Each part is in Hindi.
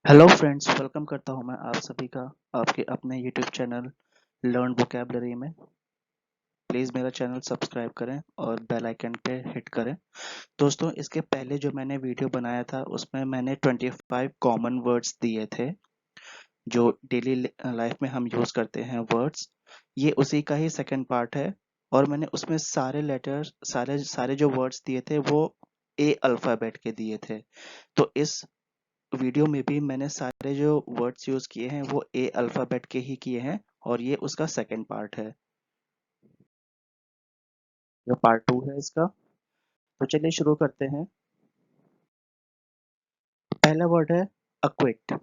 हेलो फ्रेंड्स, वेलकम करता हूं मैं आप सभी का आपके अपने यूट्यूब चैनल लर्न वोकैबलरी में। प्लीज़ मेरा चैनल सब्सक्राइब करें और बेल आइकन पे हिट करें। दोस्तों, इसके पहले जो मैंने वीडियो बनाया था उसमें मैंने 25 कॉमन वर्ड्स दिए थे जो डेली लाइफ में हम यूज़ करते हैं वर्ड्स। ये उसी का ही सेकंड पार्ट है और मैंने उसमें सारे लेटर्स सारे सारे जो वर्ड्स दिए थे वो ए अल्फ़ाबेट के दिए थे। तो इस वीडियो में भी मैंने सारे जो वर्ड्स यूज किए हैं वो ए अल्फाबेट के ही किए हैं और ये उसका सेकंड पार्ट है। जो पार्ट टू है इसका। तो चलिए शुरू करते हैं। पहला वर्ड है अक्विट।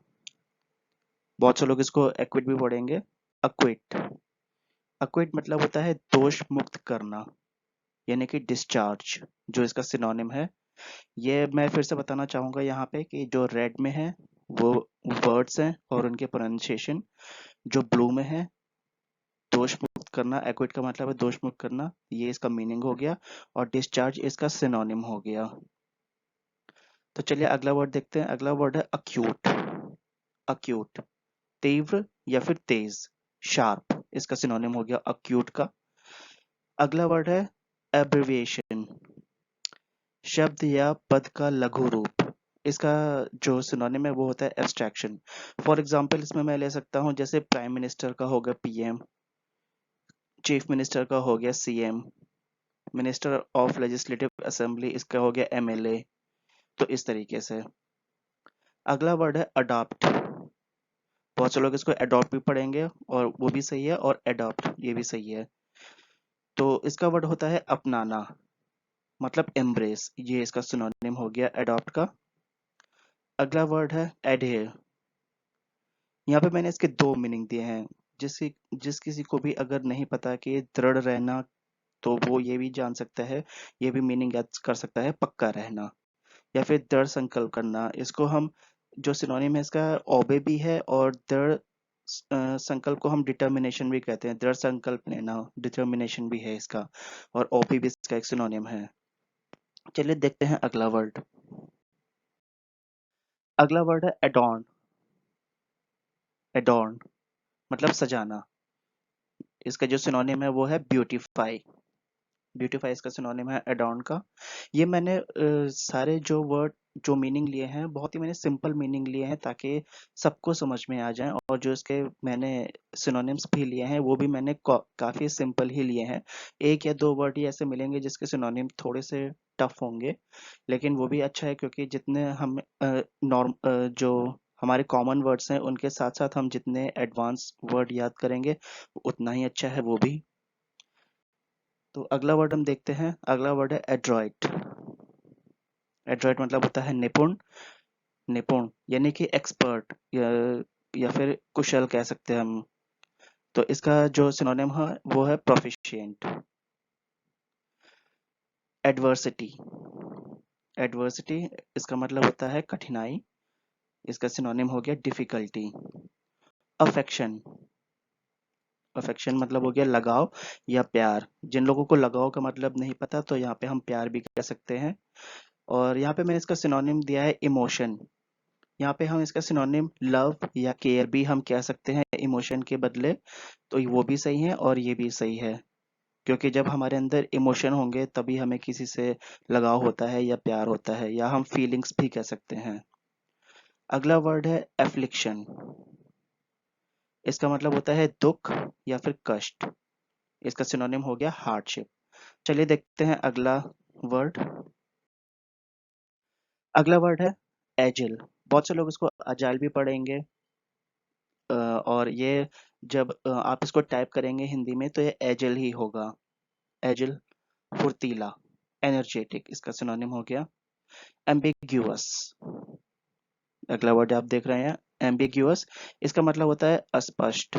बहुत से लोग इसको एक्विट भी पढ़ेंगे। अक्विट। अक्विट मतलब होता है दोष मुक्त करना, यानी कि डिस्चार्ज, जो इसका सिनोनिम है। ये मैं फिर से बताना चाहूंगा यहाँ पे कि जो रेड में है वो वर्ड्स हैं और उनके प्रोनाउंसिएशन, जो ब्लू में है दोष मुक्त करना, एक्विट का मतलब है दोष मुक्त करना, ये इसका मीनिंग हो गया। और डिस्चार्ज इसका सिनोनिम हो गया। तो चलिए अगला वर्ड देखते हैं। अगला वर्ड है अक्यूट। अक्यूट तीव्र या फिर तेज, शार्प, इसका सिनोनिम हो गया अक्यूट का। अगला वर्ड है एब्रिविएशन। शब्द या पद का लघु रूप। इसका जो सिनोनिम है वो होता है एब्स्ट्रैक्शन। फॉर एग्जाम्पल इसमें मैं ले सकता हूँ, जैसे प्राइम मिनिस्टर का हो गया पीएम, चीफ मिनिस्टर का हो गया CM, minister of legislative assembly इसका हो गया एमएलए। तो इस तरीके से। अगला वर्ड है अडॉप्ट। बहुत से लोग इसको अडॉप्ट भी पढ़ेंगे और वो भी सही है, और अडॉप्ट ये भी सही है। तो इसका वर्ड होता है अपनाना, मतलब एम्ब्रेस, ये इसका सिनोनिम हो गया अडॉप्ट का। अगला वर्ड है एडहेर। यहाँ पे मैंने इसके दो मीनिंग दिए हैं। जिस किसी को भी अगर नहीं पता कि ये दृढ़ रहना, तो वो ये भी जान सकता है, ये भी मीनिंग याद कर सकता है पक्का रहना या फिर दृढ़ संकल्प करना। इसको हम जो सिनोनिम है इसका ओबे भी है, और दृढ़ संकल्प को हम डिटर्मिनेशन भी कहते हैं। दृढ़ संकल्प लेना डिटर्मिनेशन भी है इसका, और ओबे भी इसका एक सिनोनिम है। चलिए देखते हैं अगला वर्ड। अगला वर्ड है एडॉर्न। एडॉर्न मतलब सजाना। इसका जो सिनोनिम है वो है ब्यूटीफाई। ब्यूटीफाई इसका सिनोनिम है एडॉर्न का। ये मैंने सारे जो वर्ड जो मीनिंग लिए हैं बहुत ही मैंने सिंपल मीनिंग लिए हैं ताकि सबको समझ में आ जाए, और जो इसके मैंने सिनोनिम्स भी लिए हैं वो भी मैंने काफी सिंपल ही लिए हैं। एक या दो वर्ड ही ऐसे मिलेंगे जिसके सिनोनिम थोड़े से टफ होंगे, लेकिन वो भी अच्छा है क्योंकि जितने हम जो हमारे कॉमन वर्ड्स हैं उनके साथ साथ हम जितने एडवांस वर्ड याद करेंगे उतना ही अच्छा है वो भी। तो अगला वर्ड हम देखते हैं। अगला वर्ड है एड्रॉइट। एड्रॉइट मतलब होता है निपुण। निपुण यानी कि एक्सपर्ट या फिर कुशल कह सकते हैं हम। तो इसका जो सिनोनिम है वो है प्रोफिशिएंट। एडवर्सिटी। एडवर्सिटी इसका मतलब होता है कठिनाई। इसका सिनोनिम हो गया डिफिकल्टी। अफेक्शन। अफेक्शन मतलब हो गया लगाव या प्यार। जिन लोगों को लगाव का मतलब नहीं पता तो यहाँ पे हम प्यार भी कह सकते हैं। और यहाँ पे मैंने इसका सिनोनिम दिया है इमोशन। यहाँ पे हम इसका सिनोनिम लव या केयर भी हम कह सकते हैं इमोशन के बदले। तो वो भी सही है और ये भी सही है, क्योंकि जब हमारे अंदर इमोशन होंगे तभी हमें किसी से लगाव होता है या प्यार होता है, या हम फीलिंग्स भी कह सकते हैं। अगला वर्ड है एफ्लिक्शन। इसका मतलब होता है दुख या फिर कष्ट। इसका सिनोनिम हो गया हार्डशिप। चलिए देखते हैं अगला वर्ड। अगला वर्ड है एजिल। बहुत से लोग इसको अजाइल भी पढ़ेंगे। और ये जब आप इसको टाइप करेंगे हिंदी में तो ये एजिल ही होगा। एजिल फुर्तीला, एनर्जेटिक, इसका सिनोनिम हो गया। एम्बिग्यूअस। अगला वर्ड आप देख रहे हैं एम्बिग्यूअस। इसका मतलब होता है अस्पष्ट।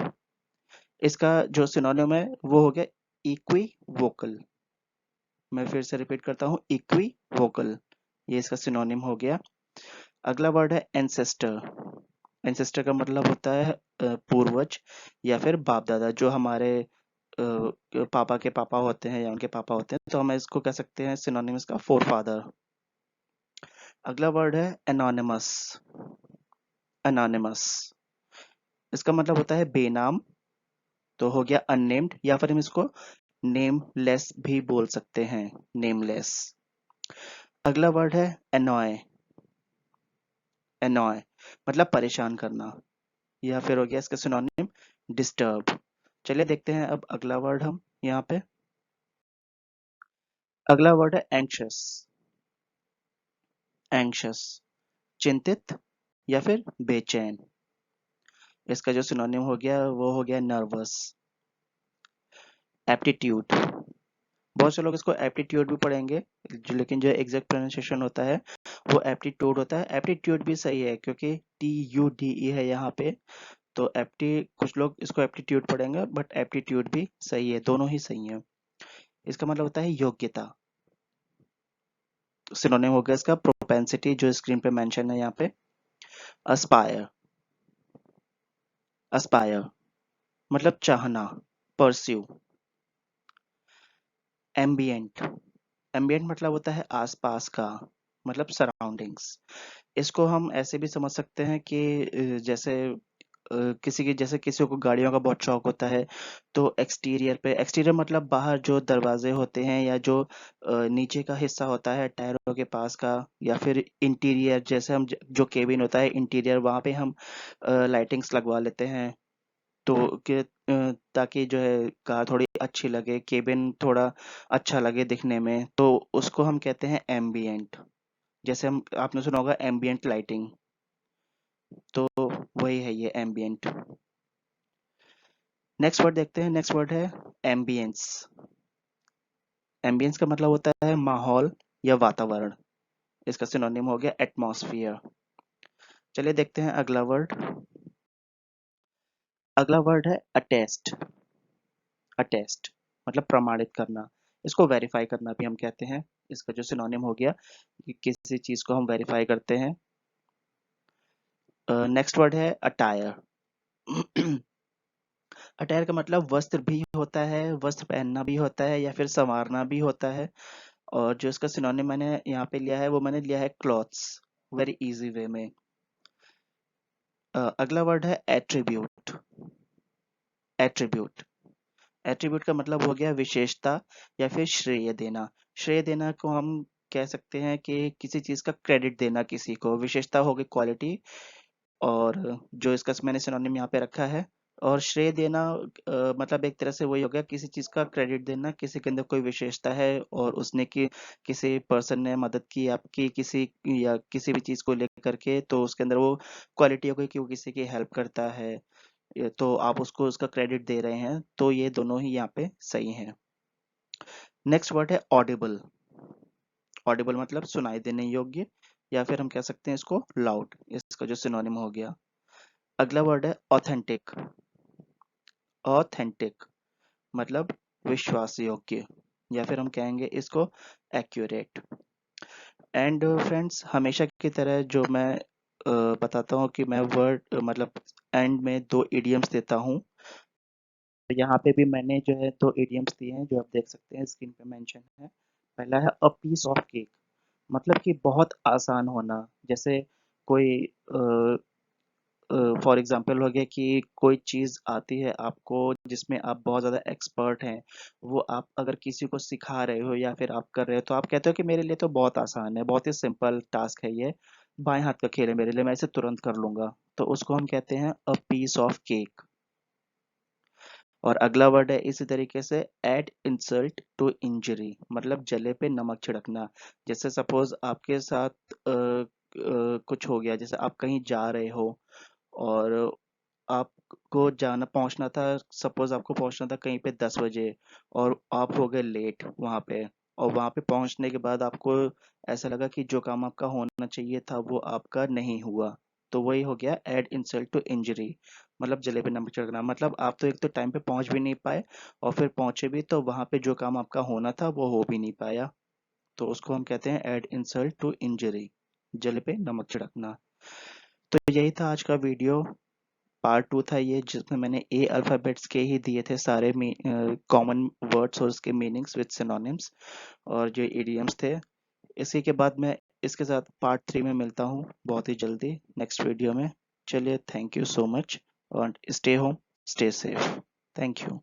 इसका जो सिनोनिम है वो हो गया इक्वी वोकल। मैं फिर से रिपीट करता हूँ, इक्वी वोकल, ये इसका सिनोनिम हो गया। अगला वर्ड है एंसेस्टर। एंसेस्टर का मतलब होता है पूर्वज या फिर बाप दादा, जो हमारे पापा के पापा होते हैं या उनके पापा होते हैं, तो हम इसको कह सकते हैं सिनोनिम इसका फोर फादर। अगला वर्ड है एनोनिमस। अनोनिमस, इसका मतलब होता है बेनाम, तो हो गया अननेम्ड, या फिर हम इसको नेमलेस भी बोल सकते हैं, नेमलेस। अगला वर्ड है एनॉय, एनॉय मतलब परेशान करना, या फिर हो गया इसका सिनोनिम डिस्टर्ब। चलिए देखते हैं अब अगला वर्ड हम यहाँ पे। अगला वर्ड है एंक्शस, एंक्शस चिंतित या फिर बेचैन। इसका जो सिनोनिम हो गया वो हो गया नर्वस। एप्टीट्यूड, बहुत से लोग इसको एप्टीट्यूड भी पढ़ेंगे, लेकिन जो एग्जैक्ट प्रोनाउंसिएशन होता है वो एप्टीट्यूड होता है। एप्टीट्यूड भी सही है क्योंकि TUDE है यहाँ पे, तो एप्टी कुछ लोग इसको एप्टीट्यूड पढ़ेंगे, बट एप्टीट्यूड भी सही है, दोनों ही सही है। इसका मतलब होता है योग्यता। सिनोनिम हो गया इसका प्रोपेंसिटी, जो स्क्रीन पे मेंशन है यहाँ पे। अस्पायर, अस्पायर मतलब चाहना, परस्यू। एम्बियंट, एम्बियंट मतलब होता है आसपास का, मतलब सराउंडिंग्स। इसको हम ऐसे भी समझ सकते हैं कि जैसे किसी की, जैसे किसी को गाड़ियों का बहुत शौक होता है, तो एक्सटीरियर पे, एक्सटीरियर मतलब बाहर जो दरवाजे होते हैं या जो नीचे का हिस्सा होता है टायरों के पास का, या फिर इंटीरियर, जैसे हम जो केबिन होता है इंटीरियर, वहां पे हम लाइटिंग्स लगवा लेते हैं, तो ताकि जो है कार थोड़ी अच्छी लगे, केबिन थोड़ा अच्छा लगे दिखने में, तो उसको हम कहते हैं एम्बियंट। जैसे हम, आपने सुना होगा एम्बियंट लाइटिंग, तो वही है ये एम्बियंट। नेक्स्ट वर्ड देखते हैं, नेक्स्ट वर्ड है एम्बियंस। एम्बियंस का मतलब होता है माहौल या वातावरण। इसका सिनोनिम हो गया एटमॉस्फियर। चलिए देखते हैं अगला वर्ड। अगला वर्ड है अटेस्ट, अटेस्ट मतलब प्रमाणित करना, इसको वेरीफाई करना भी हम कहते हैं। इसका जो सिनोनिम हो गया कि किसी चीज को हम वेरीफाई करते हैं। नेक्स्ट वर्ड है अटायर। अटायर का मतलब वस्त्र भी होता है, वस्त्र पहनना भी होता है, या फिर संवारना भी होता है। और जो इसका सिनोनिम मैंने यहाँ पे लिया है वो मैंने लिया है क्लॉथ्स, वेरी इजी वे में। अगला वर्ड है एट्रीब्यूट, एट्रीब्यूट, एट्रीब्यूट का मतलब हो गया विशेषता या फिर श्रेय देना। श्रेय देना को हम कह सकते हैं कि किसी चीज का क्रेडिट देना किसी को। विशेषता हो गई क्वालिटी, और जो इसका मैंने सिनोनिम यहाँ पे रखा है। और श्रेय देना मतलब एक तरह से वही हो गया, किसी चीज का क्रेडिट देना, किसी के अंदर कोई विशेषता है और उसने की, किसी पर्सन ने मदद की आपकी किसी, या किसी भी चीज को लेकर के, तो उसके अंदर वो क्वालिटी हो गई कि वो किसी की हेल्प करता है, तो आप उसको उसका क्रेडिट दे रहे हैं, तो ये दोनों ही यहाँ पे सही हैं। नेक्स्ट वर्ड है ऑडिबल, ऑडिबल मतलब सुनाई देने योग्य, या फिर हम कह सकते हैं इसको लाउड, इसका जो सिनोनिम हो गया। अगला वर्ड है ऑथेंटिक, ऑथेंटिक मतलब विश्वास योग्य, या फिर हम कहेंगे इसको एक्यूरेट। एंड फ्रेंड्स, हमेशा की तरह जो मैं बताता हूँ कि मैं वर्ड मतलब एंड में दो इडियम्स देता हूँ। तो यहाँ पे भी मैंने जो है दो इडियम्स दिए हैं, जो आप देख सकते हैं स्क्रीन पे मेंशन है। पहला है अ पीस ऑफ केक, मतलब कि बहुत आसान होना। जैसे कोई फॉर एग्जांपल हो गया कि कोई चीज़ आती है आपको जिसमें आप बहुत ज़्यादा एक्सपर्ट हैं, वो आप अगर किसी को सिखा रहे हो या फिर आप कर रहे हो, तो आप कहते हो कि मेरे लिए तो बहुत आसान है, बहुत ही सिंपल टास्क है ये, बाएं हाथ का खेल है मेरे लिए, मैं इसे तुरंत कर लूंगा, तो उसको हम कहते हैं अ पीस ऑफ केक। और अगला वर्ड है इसी तरीके से एड इंसल्ट टू इंजरी, मतलब जले पे नमक छिड़कना। जैसे सपोज आपके साथ कुछ हो गया, जैसे आप कहीं जा रहे हो और आपको जाना पहुंचना था, सपोज आपको पहुंचना था कहीं पे 10 बजे, और आप हो गए लेट वहां पे, और वहां पे पहुंचने के बाद आपको ऐसा लगा कि जो काम आपका होना चाहिए था वो आपका नहीं हुआ, तो वही हो गया एड इंसल्ट टू इंजरी, मतलब जले पे नमक छिड़कना। मतलब आप तो एक तो टाइम पे पहुंच भी नहीं पाए, और फिर पहुंचे भी तो वहां पे जो काम आपका होना था वो हो भी नहीं पाया, तो उसको हम कहते हैं एड इंसल्ट टू इंजरी, जले पे नमक छिड़कना। तो यही था आज का वीडियो, पार्ट 2 था ये, जिसमें मैंने ए अल्फ़ाबेट्स के ही दिए थे सारे कॉमन वर्ड्स और उसके मीनिंग्स विद सिनोनिम्स, और जो इडियम्स थे। इसी के बाद मैं इसके साथ पार्ट 3 में मिलता हूँ बहुत ही जल्दी नेक्स्ट वीडियो में। चलिए, थैंक यू सो मच, और stay home, stay safe. Thank you.